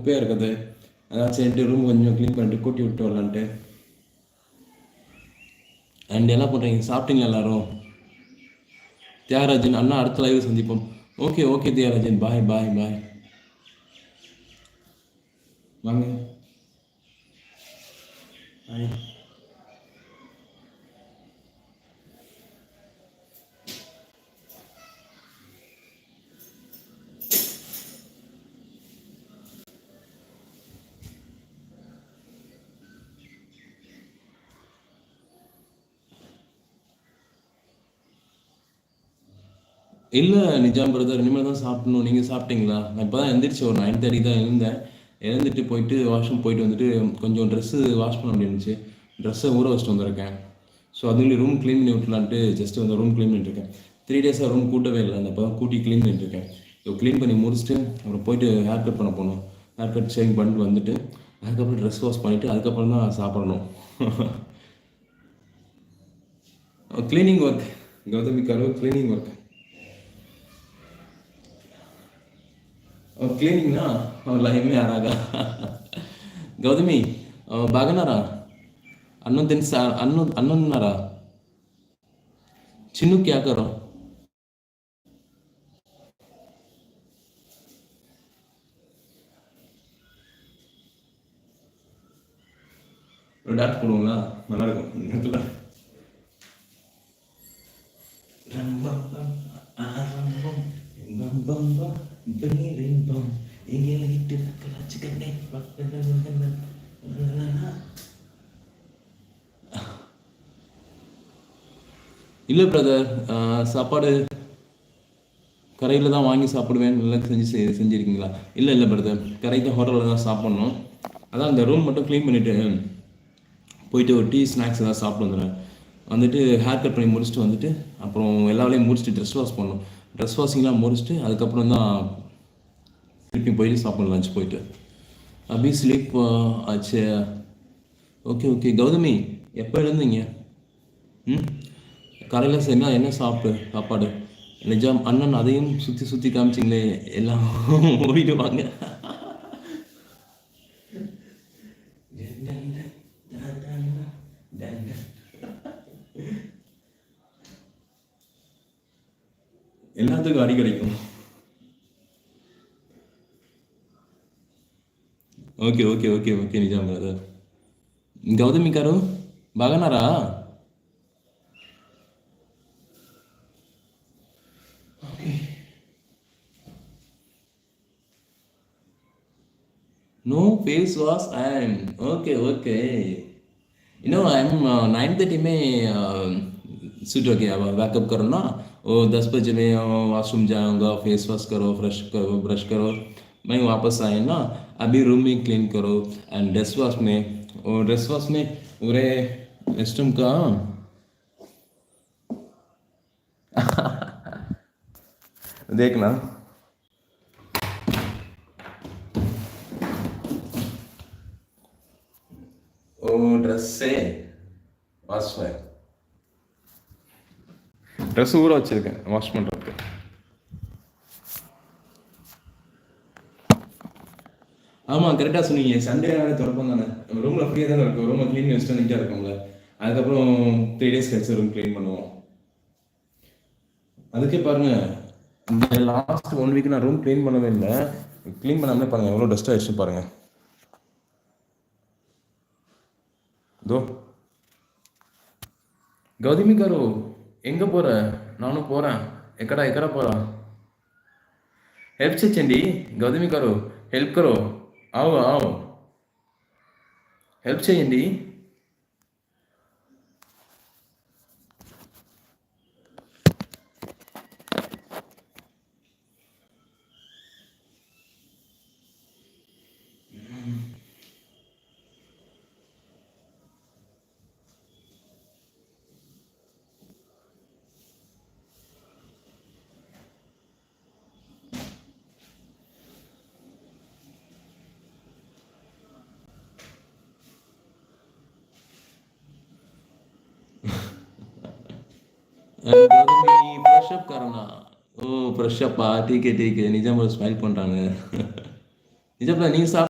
குப்பையாக இருக்குது. அதான் சரின்ட்டு ரூம் கொஞ்சம் க்ளீன் பண்ணிட்டு கூட்டி விட்டு வரலான்ட்டு. அண்ட் என்ன பண்ணுறீங்க, சாப்பிட்டீங்களா எல்லாரும்? தியாகராஜன் அண்ணா அடுத்த லைவ் சந்திப்போம். ஓகே ஓகே தியாகராஜன், பாய் பாய் பாய். வாங்க பாய். இல்லை நிஜாம் பிரதர், இனிமேல் தான் சாப்பிடணும். நீங்கள் சாப்பிட்டீங்களா? நான் இப்போ தான் எழுந்திரிச்சு ஒரு 9:30 தான் எழுந்தேன். எழுந்துட்டு போயிட்டு வாஷ்ரூம் போயிட்டு வந்துட்டு கொஞ்சம் ட்ரெஸ்ஸு வாஷ் பண்ண முடிஞ்சிச்சு. ட்ரெஸ்ஸை ஊற வச்சுட்டு வந்திருக்கேன். ஸோ அதுலேயும் ரூம் க்ளீன் பண்ணி விட்டுலான்ட்டு ஜஸ்ட்டு வந்து ரூம் க்ளீன் பண்ணிட்டுருக்கேன். 3 டேஸாக ரூம் கூட்டவே இல்லை. அந்த அப்போ தான் கூட்டி க்ளீன் பண்ணிட்டுருக்கேன். ஸோ க்ளீன் பண்ணி முடிச்சுட்டு அப்புறம் போயிட்டு ஹேர் கட் பண்ண போகணும். ஹேர் கட் ஷேவிங் பண்ணிட்டு வந்துட்டு அதுக்கப்புறம் ட்ரெஸ் வாஷ் பண்ணிவிட்டு அதுக்கப்புறம் தான் சாப்பிடணும். க்ளீனிங் ஒர்க் கௌதமி காரோ, க்ளீனிங் ஒர்க். క్లీనింగ్నా లైవ్ में आ रहा गौतमी బాగున్నారా? అన్నం తిని అన్నం తిన్నారా? చిన్ను क्या करो? டாட் போடுங்களா? நல்லா இருக்கும். இல்லை பிரதர், சாப்பாடு கரையில் தான் வாங்கி சாப்பிடுவேன். நல்லா செஞ்சுருக்கீங்களா? இல்லை பிரதர், கரைக்கு ஹோட்டலில் தான் சாப்பிட்ணும். அதான் இந்த ரூம் மட்டும் க்ளீன் பண்ணிவிட்டு போயிட்டு ஒரு டீ ஸ்நாக்ஸ் ஏதாவது சாப்பிட்டு வந்துடுவேன். வந்துட்டு ஹேர் கட் பண்ணி முடிச்சுட்டு வந்துட்டு அப்புறம் எல்லா வேலையும் முடிச்சுட்டு ட்ரெஸ் வாஷ் பண்ணணும். ட்ரெஸ் வாஷிங்லாம் முடிச்சுட்டு அதுக்கப்புறம் தான் திருப்பி போயிட்டு சாப்பிடணும் லஞ்ச் போயிட்டு. அபி ஸ்லீப் ஆச்சு. ஓகே கௌதமி, எப்போ எழுந்தீங்க? காலையில் சரினா என்ன சாப்பாடு? நிஜாம் அண்ணன் அதையும் சுற்றி காமிச்சிங்களே, எல்லாம் ஓடிடுவாங்க. எல்லாத்துக்கும் அடி கிடைக்கும். Okay Nizam brother. గౌతమి గారు బాగున్నారా? No face wash and okay. You know I'm 9:30 में सूट हो गया, बैकअप करो ना. वो 10 बजे में वॉशरूम जाऊँगा, फेस वॉश करो, फ्रेश करो, ब्रश करो, मैं वापस आए ना. अभी रूम में क्लीन करो एंड ड्रेस वॉश में पूरे रेस्टरूम का देखना. ओ ड्रेस से வாஷ் ட்ரெஸ் ஊற வச்சிருக்கேன் வாஷ் பண்ணுறதுக்கு. ஆமாம், கரெக்டாக சொன்னீங்க. சண்டே திறப்போம் தானே, நம்ம ரூமில் ஃப்ரீயாக தானே இருக்கும். ரூமை க்ளீன் வச்சுட்டு நீட்டாக இருக்கும்ல. அதுக்கப்புறம் 3 டேஸ் கழிச்சு ரூம் க்ளீன் பண்ணுவோம். அதுக்கே பாருங்கள், இந்த லாஸ்ட் 1 வீக் நான் ரூம் க்ளீன் பண்ணவே இல்லை. க்ளீன் பண்ணாமலே பாருங்கள் எவ்வளோ டஸ்ட் ஆகிடுச்சு பாருங்கள். இதோ గౌతమి గారు எங்கே போகிற? நானும் போகிறேன். ఎక్కడ పోరా? హెల్ప్ చేయండి గౌతమి గారు, హెల్ప్ కరో. ఆవు హెల్ప్ చేయండి. ஃப்ரெஷ்அப் காரணா? ஓ ஃப்ரெஷ்அப்பா, ठीक है. நிஜாம் ஸ்மைல் பண்ணுறாங்க. நிஜாம் நீங்கள்